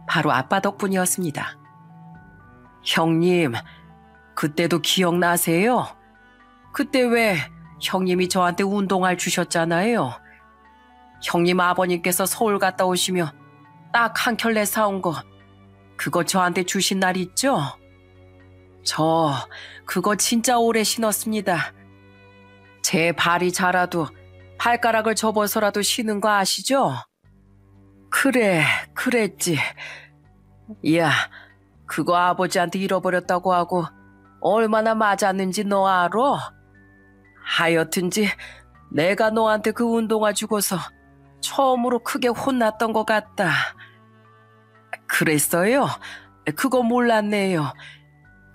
바로 아빠 덕분이었습니다. 형님, 그때도 기억나세요? 그때 왜 형님이 저한테 운동화를 주셨잖아요. 형님 아버님께서 서울 갔다 오시며 딱 한 켤레 사온 거 그거 저한테 주신 날 있죠? 저 그거 진짜 오래 신었습니다. 제 발이 자라도 발가락을 접어서라도 쉬는 거 아시죠? 그래, 그랬지. 야, 그거 아버지한테 잃어버렸다고 하고 얼마나 맞았는지 너 알아? 하여튼지 내가 너한테 그 운동화 주고서 처음으로 크게 혼났던 것 같다. 그랬어요? 그거 몰랐네요.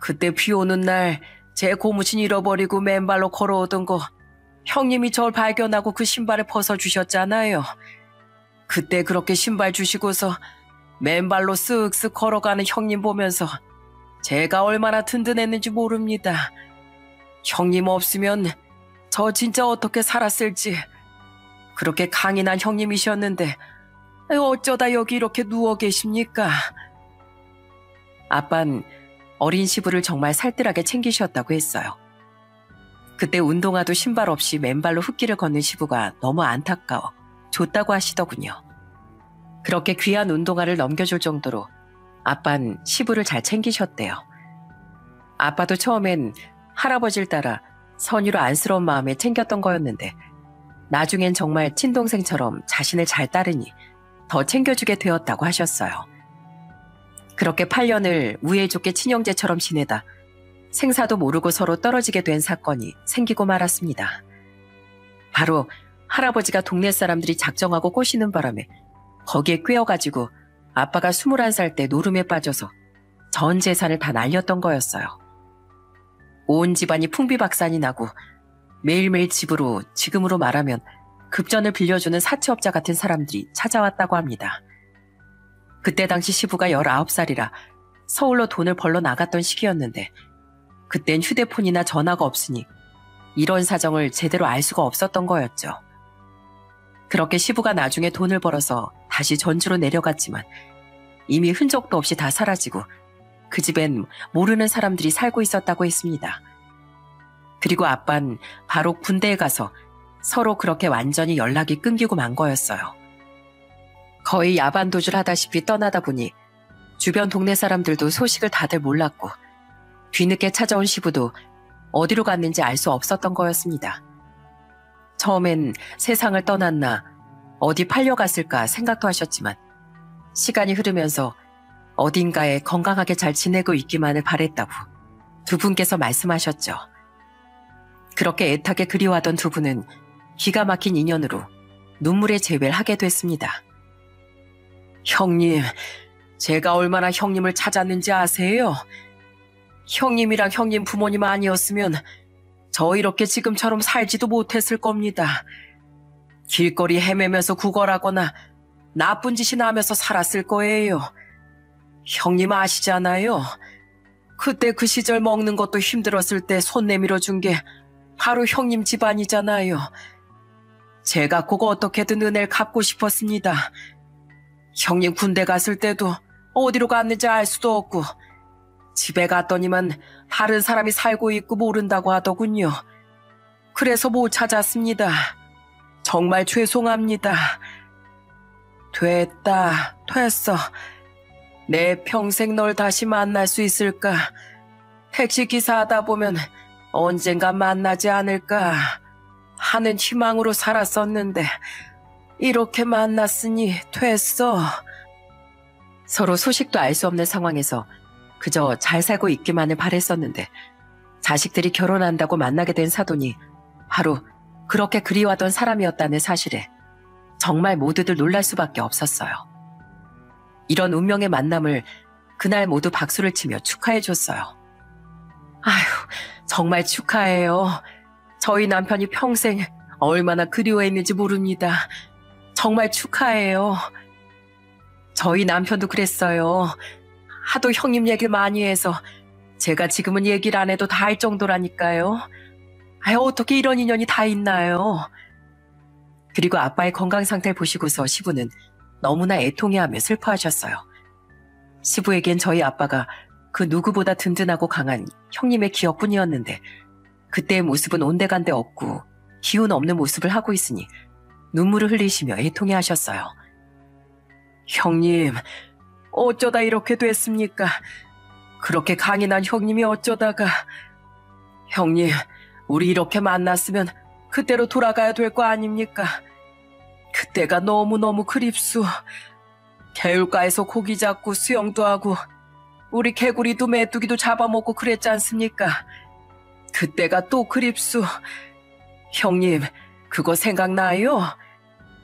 그때 비 오는 날 제 고무신 잃어버리고 맨발로 걸어오던 거 형님이 절 발견하고 그 신발을 벗어주셨잖아요. 그때 그렇게 신발 주시고서 맨발로 쓱쓱 걸어가는 형님 보면서 제가 얼마나 든든했는지 모릅니다. 형님 없으면 저 진짜 어떻게 살았을지. 그렇게 강인한 형님이셨는데 어쩌다 여기 이렇게 누워 계십니까? 아빤 어린 시부를 정말 살뜰하게 챙기셨다고 했어요. 그때 운동화도 신발 없이 맨발로 흙길을 걷는 시부가 너무 안타까워 줬다고 하시더군요. 그렇게 귀한 운동화를 넘겨줄 정도로 아빤 시부를 잘 챙기셨대요. 아빠도 처음엔 할아버지를 따라 선의로 안쓰러운 마음에 챙겼던 거였는데 나중엔 정말 친동생처럼 자신을 잘 따르니 더 챙겨주게 되었다고 하셨어요. 그렇게 8년을 우애 좋게 친형제처럼 지내다 생사도 모르고 서로 떨어지게 된 사건이 생기고 말았습니다. 바로 할아버지가 동네 사람들이 작정하고 꼬시는 바람에 거기에 꿰어가지고 아빠가 21살 때 노름에 빠져서 전 재산을 다 날렸던 거였어요. 온 집안이 풍비박산이 나고 매일매일 집으로 지금으로 말하면 급전을 빌려주는 사채업자 같은 사람들이 찾아왔다고 합니다. 그때 당시 시부가 19살이라 서울로 돈을 벌러 나갔던 시기였는데 그땐 휴대폰이나 전화가 없으니 이런 사정을 제대로 알 수가 없었던 거였죠. 그렇게 시부가 나중에 돈을 벌어서 다시 전주로 내려갔지만 이미 흔적도 없이 다 사라지고 그 집엔 모르는 사람들이 살고 있었다고 했습니다. 그리고 아빤 바로 군대에 가서 서로 그렇게 완전히 연락이 끊기고 만 거였어요. 거의 야반도주를 하다시피 떠나다 보니 주변 동네 사람들도 소식을 다들 몰랐고 뒤늦게 찾아온 시부도 어디로 갔는지 알 수 없었던 거였습니다. 처음엔 세상을 떠났나 어디 팔려갔을까 생각도 하셨지만 시간이 흐르면서 어딘가에 건강하게 잘 지내고 있기만을 바랬다고 두 분께서 말씀하셨죠. 그렇게 애타게 그리워하던 두 분은 기가 막힌 인연으로 눈물의 재회를 하게 됐습니다. 형님, 제가 얼마나 형님을 찾았는지 아세요? 형님이랑 형님 부모님 아니었으면 저 이렇게 지금처럼 살지도 못했을 겁니다. 길거리 헤매면서 구걸하거나 나쁜 짓이나 하면서 살았을 거예요. 형님 아시잖아요. 그때 그 시절 먹는 것도 힘들었을 때 손 내밀어 준 게 바로 형님 집안이잖아요. 제가 그거 어떻게든 은혜를 갚고 싶었습니다. 형님 군대 갔을 때도 어디로 갔는지 알 수도 없고 집에 갔더니만 다른 사람이 살고 있고 모른다고 하더군요. 그래서 못 찾았습니다. 정말 죄송합니다. 됐어. 내 평생 널 다시 만날 수 있을까? 택시기사 하다 보면 언젠가 만나지 않을까 하는 희망으로 살았었는데 이렇게 만났으니 됐어. 서로 소식도 알 수 없는 상황에서 그저 잘 살고 있기만을 바랬었는데 자식들이 결혼한다고 만나게 된 사돈이 바로 그렇게 그리워하던 사람이었다는 사실에 정말 모두들 놀랄 수밖에 없었어요. 이런 운명의 만남을 그날 모두 박수를 치며 축하해줬어요. 아휴, 정말 축하해요. 저희 남편이 평생 얼마나 그리워했는지 모릅니다. 정말 축하해요. 저희 남편도 그랬어요. 하도 형님 얘기를 많이 해서 제가 지금은 얘기를 안 해도 다 알 정도라니까요. 아유, 어떻게 이런 인연이 다 있나요? 그리고 아빠의 건강 상태를 보시고서 시부는 너무나 애통해하며 슬퍼하셨어요. 시부에겐 저희 아빠가 그 누구보다 든든하고 강한 형님의 기억뿐이었는데 그때의 모습은 온데간데 없고 기운 없는 모습을 하고 있으니 눈물을 흘리시며 애통해하셨어요. 형님, 어쩌다 이렇게 됐습니까? 그렇게 강인한 형님이 어쩌다가... 형님, 우리 이렇게 만났으면 그때로 돌아가야 될 거 아닙니까? 그때가 너무너무 그립수. 개울가에서 고기 잡고 수영도 하고 우리 개구리도 메뚜기도 잡아먹고 그랬지 않습니까? 그때가 또 그립수. 형님, 그거 생각나요?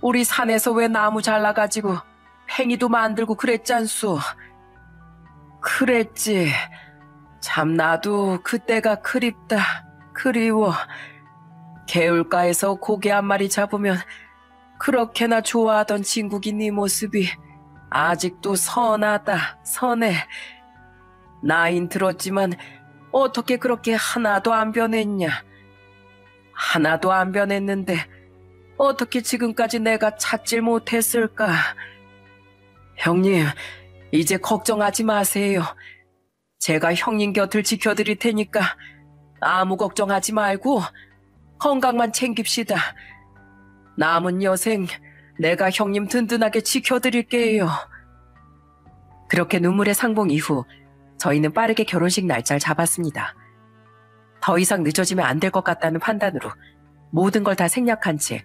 우리 산에서 왜 나무 잘라가지고 팽이도 만들고 그랬지 않소? 그랬지. 참 나도 그때가 그립다. 그리워. 개울가에서 고기 한 마리 잡으면 그렇게나 좋아하던 진국이 네 모습이 아직도 선하다. 선해. 나인 들었지만 어떻게 그렇게 하나도 안 변했냐? 하나도 안 변했는데 어떻게 지금까지 내가 찾질 못했을까? 형님, 이제 걱정하지 마세요. 제가 형님 곁을 지켜드릴 테니까 아무 걱정하지 말고 건강만 챙깁시다. 남은 여생 내가 형님 든든하게 지켜드릴게요. 그렇게 눈물의 상봉 이후 저희는 빠르게 결혼식 날짜를 잡았습니다. 더 이상 늦어지면 안 될 것 같다는 판단으로 모든 걸 다 생략한 채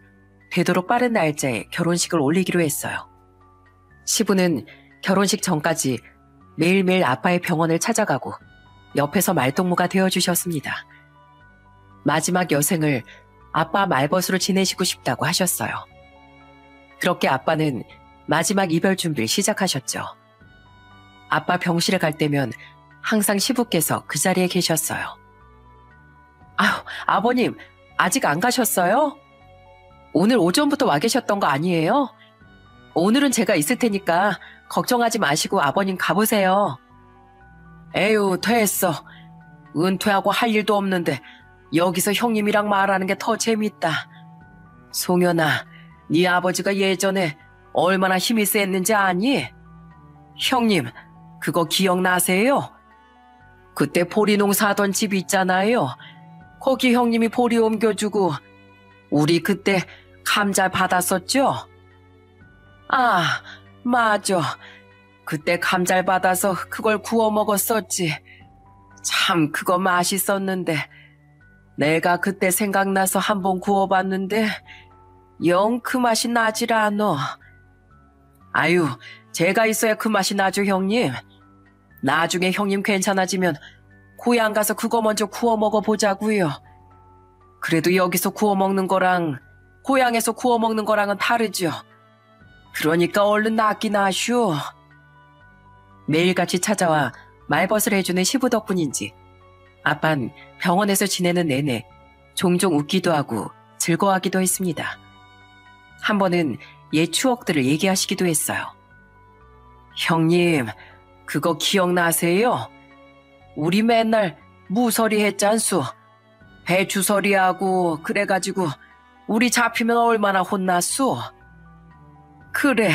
되도록 빠른 날짜에 결혼식을 올리기로 했어요. 시부는 결혼식 전까지 매일매일 아빠의 병원을 찾아가고 옆에서 말동무가 되어주셨습니다. 마지막 여생을 아빠 말벗으로 지내시고 싶다고 하셨어요. 그렇게 아빠는 마지막 이별 준비를 시작하셨죠. 아빠 병실에 갈 때면 항상 시부께서 그 자리에 계셨어요. 아유, 아버님, 아직 안 가셨어요? 오늘 오전부터 와 계셨던 거 아니에요? 오늘은 제가 있을 테니까 걱정하지 마시고 아버님 가보세요. 에휴, 됐어. 은퇴하고 할 일도 없는데 여기서 형님이랑 말하는 게 더 재밌다. 송연아, 네 아버지가 예전에 얼마나 힘이 셌는지 아니? 형님, 그거 기억나세요? 그때 보리 농사하던 집 있잖아요. 거기 형님이 보리 옮겨주고 우리 그때 감자 받았었죠? 아, 맞아. 그때 감자를 받아서 그걸 구워 먹었었지. 참 그거 맛있었는데 내가 그때 생각나서 한번 구워봤는데 영 그 맛이 나질 않어. 아유, 제가 있어야 그 맛이 나죠, 형님. 나중에 형님 괜찮아지면 고향 가서 그거 먼저 구워 먹어보자고요. 그래도 여기서 구워 먹는 거랑 고향에서 구워 먹는 거랑은 다르죠. 그러니까 얼른 낫긴 하슈. 매일같이 찾아와 말벗을 해주는 시부 덕분인지 아빤 병원에서 지내는 내내 종종 웃기도 하고 즐거워하기도 했습니다. 한 번은 옛 추억들을 얘기하시기도 했어요. 형님, 그거 기억나세요? 우리 맨날 무서리 했잖소. 배추서리하고 그래가지고 우리 잡히면 얼마나 혼났소? 그래,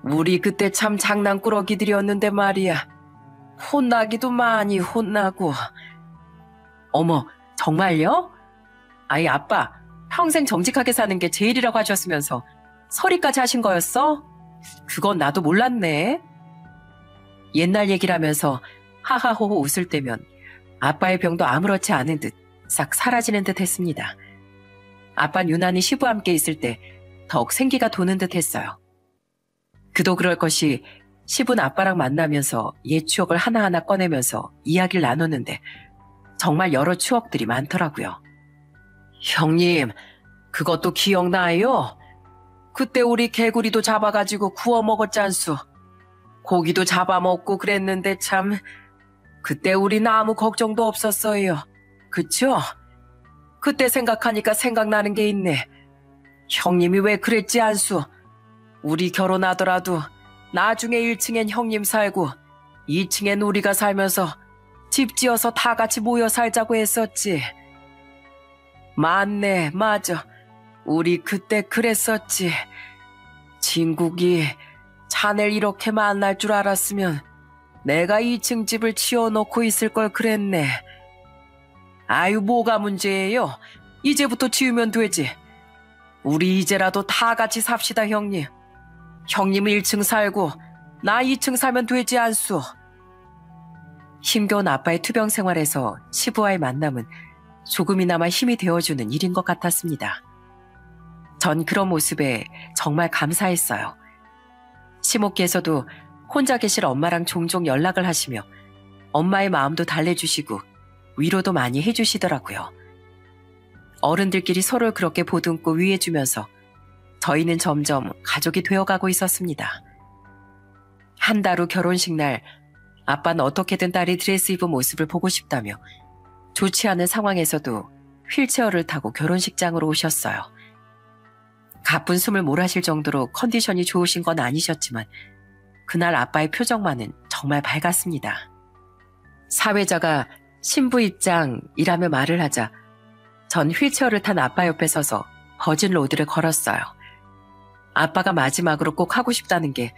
우리 그때 참 장난꾸러기들이었는데 말이야. 혼나기도 많이 혼나고. 어머, 정말요? 아이, 아빠 평생 정직하게 사는 게 제일이라고 하셨으면서 서리까지 하신 거였어? 그건 나도 몰랐네. 옛날 얘기를 하면서 하하호호 웃을 때면 아빠의 병도 아무렇지 않은 듯 싹 사라지는 듯 했습니다. 아빠는 유난히 시부와 함께 있을 때 더욱 생기가 도는 듯 했어요. 그도 그럴 것이 시부는 아빠랑 만나면서 옛 추억을 하나하나 꺼내면서 이야기를 나눴는데 정말 여러 추억들이 많더라고요. 형님, 그것도 기억나요? 그때 우리 개구리도 잡아가지고 구워 먹었잖소. 고기도 잡아먹고 그랬는데 참 그때 우린 아무 걱정도 없었어요. 그쵸? 그때 생각하니까 생각나는 게 있네. 형님이 왜 그랬지 않소? 우리 결혼하더라도 나중에 1층엔 형님 살고 2층엔 우리가 살면서 집 지어서 다 같이 모여 살자고 했었지. 맞네, 맞아. 우리 그때 그랬었지. 진국이 자넬 이렇게 만날 줄 알았으면 내가 2층 집을 지어놓고 있을 걸 그랬네. 아유, 뭐가 문제예요? 이제부터 지으면 되지. 우리 이제라도 다 같이 삽시다, 형님. 형님 1층 살고 나 2층 살면 되지 않소. 힘겨운 아빠의 투병 생활에서 시부와의 만남은 조금이나마 힘이 되어주는 일인 것 같았습니다. 전 그런 모습에 정말 감사했어요. 시모께서도 혼자 계실 엄마랑 종종 연락을 하시며 엄마의 마음도 달래주시고 위로도 많이 해주시더라고요. 어른들끼리 서로 그렇게 보듬고 위해주면서 저희는 점점 가족이 되어가고 있었습니다. 한 달 후 결혼식 날 아빠는 어떻게든 딸이 드레스 입은 모습을 보고 싶다며 좋지 않은 상황에서도 휠체어를 타고 결혼식장으로 오셨어요. 가쁜 숨을 몰아쉴 정도로 컨디션이 좋으신 건 아니셨지만 그날 아빠의 표정만은 정말 밝았습니다. 사회자가 신부 입장이라며 말을 하자 전 휠체어를 탄 아빠 옆에 서서 버진 로드를 걸었어요. 아빠가 마지막으로 꼭 하고 싶다는 게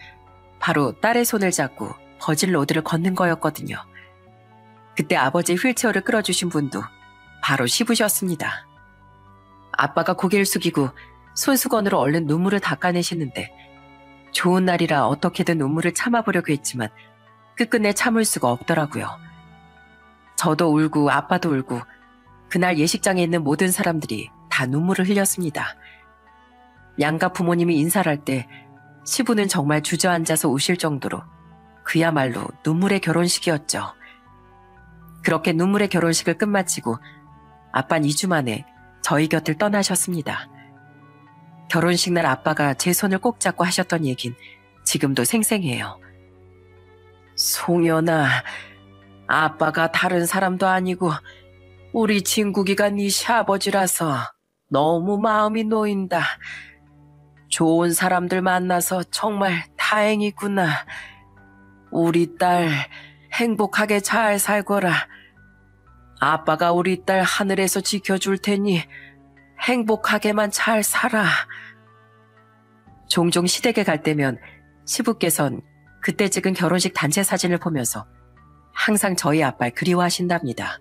바로 딸의 손을 잡고 버진 로드를 걷는 거였거든요. 그때 아버지 휠체어를 끌어주신 분도 바로 시부셨습니다. 아빠가 고개를 숙이고 손수건으로 얼른 눈물을 닦아내시는데 좋은 날이라 어떻게든 눈물을 참아보려고 했지만 끝끝내 참을 수가 없더라고요. 저도 울고 아빠도 울고 그날 예식장에 있는 모든 사람들이 다 눈물을 흘렸습니다. 양가 부모님이 인사를 할 때 시부는 정말 주저앉아서 우실 정도로 그야말로 눈물의 결혼식이었죠. 그렇게 눈물의 결혼식을 끝마치고 아빠는 2주 만에 저희 곁을 떠나셨습니다. 결혼식 날 아빠가 제 손을 꼭 잡고 하셨던 얘긴 지금도 생생해요. 송연아, 아빠가 다른 사람도 아니고 우리 친구기가 네 시아버지라서 너무 마음이 놓인다. 좋은 사람들 만나서 정말 다행이구나. 우리 딸 행복하게 잘 살거라. 아빠가 우리 딸 하늘에서 지켜줄 테니 행복하게만 잘 살아. 종종 시댁에 갈 때면 시부께선 그때 찍은 결혼식 단체 사진을 보면서 항상 저희 아빠를 그리워하신답니다.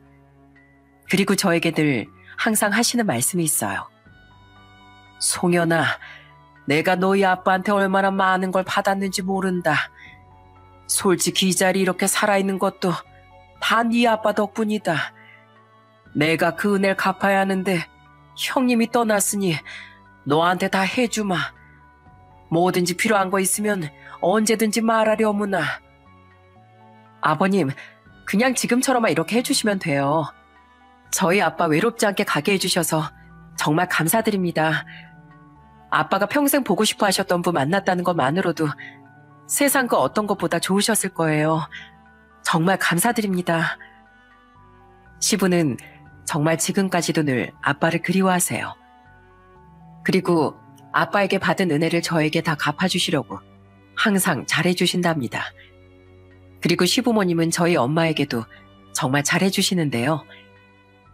그리고 저에게 늘 항상 하시는 말씀이 있어요. 송연아, 내가 너희 아빠한테 얼마나 많은 걸 받았는지 모른다. 솔직히 이 자리 이렇게 살아있는 것도 다 네 아빠 덕분이다. 내가 그 은혜를 갚아야 하는데 형님이 떠났으니 너한테 다 해주마. 뭐든지 필요한 거 있으면 언제든지 말하려무나. 아버님, 그냥 지금처럼만 이렇게 해주시면 돼요. 저희 아빠 외롭지 않게 가게 해주셔서 정말 감사드립니다. 아빠가 평생 보고 싶어 하셨던 분 만났다는 것만으로도 세상 그 어떤 것보다 좋으셨을 거예요. 정말 감사드립니다. 시부는 정말 지금까지도 늘 아빠를 그리워하세요. 그리고 아빠에게 받은 은혜를 저에게 다 갚아주시려고 항상 잘해주신답니다. 그리고 시부모님은 저희 엄마에게도 정말 잘해주시는데요.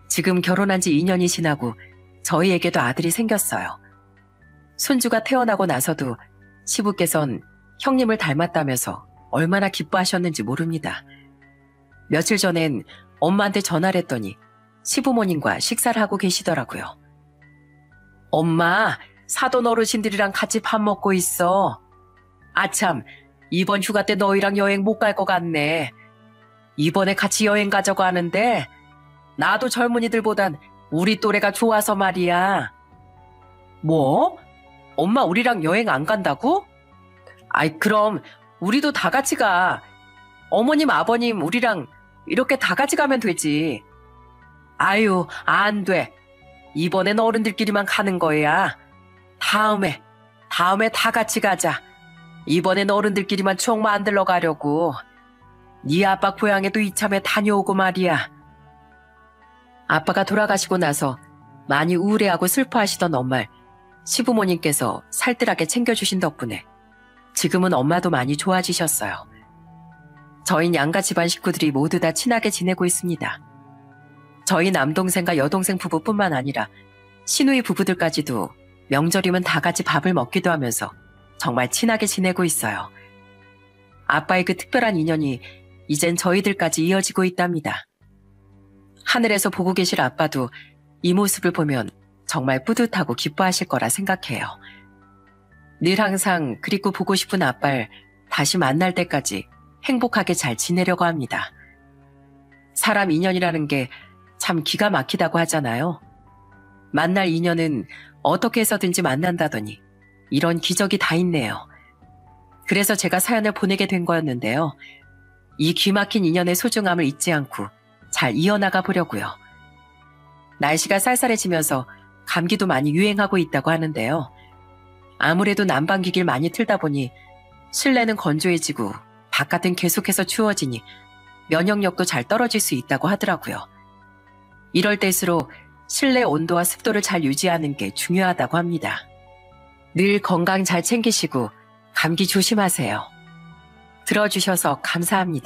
지금 결혼한 지 2년이 지나고 저희에게도 아들이 생겼어요. 손주가 태어나고 나서도 시부께선 형님을 닮았다면서 얼마나 기뻐하셨는지 모릅니다. 며칠 전엔 엄마한테 전화를 했더니 시부모님과 식사를 하고 계시더라고요. 엄마, 사돈 어르신들이랑 같이 밥 먹고 있어. 아참, 이번 휴가 때 너희랑 여행 못 갈 것 같네. 이번에 같이 여행 가자고 하는데 나도 젊은이들보단 우리 또래가 좋아서 말이야. 뭐? 엄마 우리랑 여행 안 간다고? 아이, 그럼 우리도 다 같이 가. 어머님, 아버님 우리랑 이렇게 다 같이 가면 되지. 아유, 안 돼. 이번엔 어른들끼리만 가는 거야. 다음에 다 같이 가자. 이번엔 어른들끼리만 추억 만들러 가려고. 네 아빠 고향에도 이참에 다녀오고 말이야. 아빠가 돌아가시고 나서 많이 우울해하고 슬퍼하시던 엄마를 시부모님께서 살뜰하게 챙겨주신 덕분에 지금은 엄마도 많이 좋아지셨어요. 저희 양가 집안 식구들이 모두 다 친하게 지내고 있습니다. 저희 남동생과 여동생 부부뿐만 아니라 시누이 부부들까지도 명절이면 다 같이 밥을 먹기도 하면서 정말 친하게 지내고 있어요. 아빠의 그 특별한 인연이 이젠 저희들까지 이어지고 있답니다. 하늘에서 보고 계실 아빠도 이 모습을 보면 정말 뿌듯하고 기뻐하실 거라 생각해요. 늘 항상 그립고 보고 싶은 아빠를 다시 만날 때까지 행복하게 잘 지내려고 합니다. 사람 인연이라는 게 참 기가 막히다고 하잖아요. 만날 인연은 어떻게 해서든지 만난다더니 이런 기적이 다 있네요. 그래서 제가 사연을 보내게 된 거였는데요. 이 귀막힌 인연의 소중함을 잊지 않고 잘 이어나가 보려고요. 날씨가 쌀쌀해지면서 감기도 많이 유행하고 있다고 하는데요. 아무래도 난방기기를 많이 틀다 보니 실내는 건조해지고 바깥은 계속해서 추워지니 면역력도 잘 떨어질 수 있다고 하더라고요. 이럴 때일수록 실내 온도와 습도를 잘 유지하는 게 중요하다고 합니다. 늘 건강 잘 챙기시고 감기 조심하세요. 들어주셔서 감사합니다.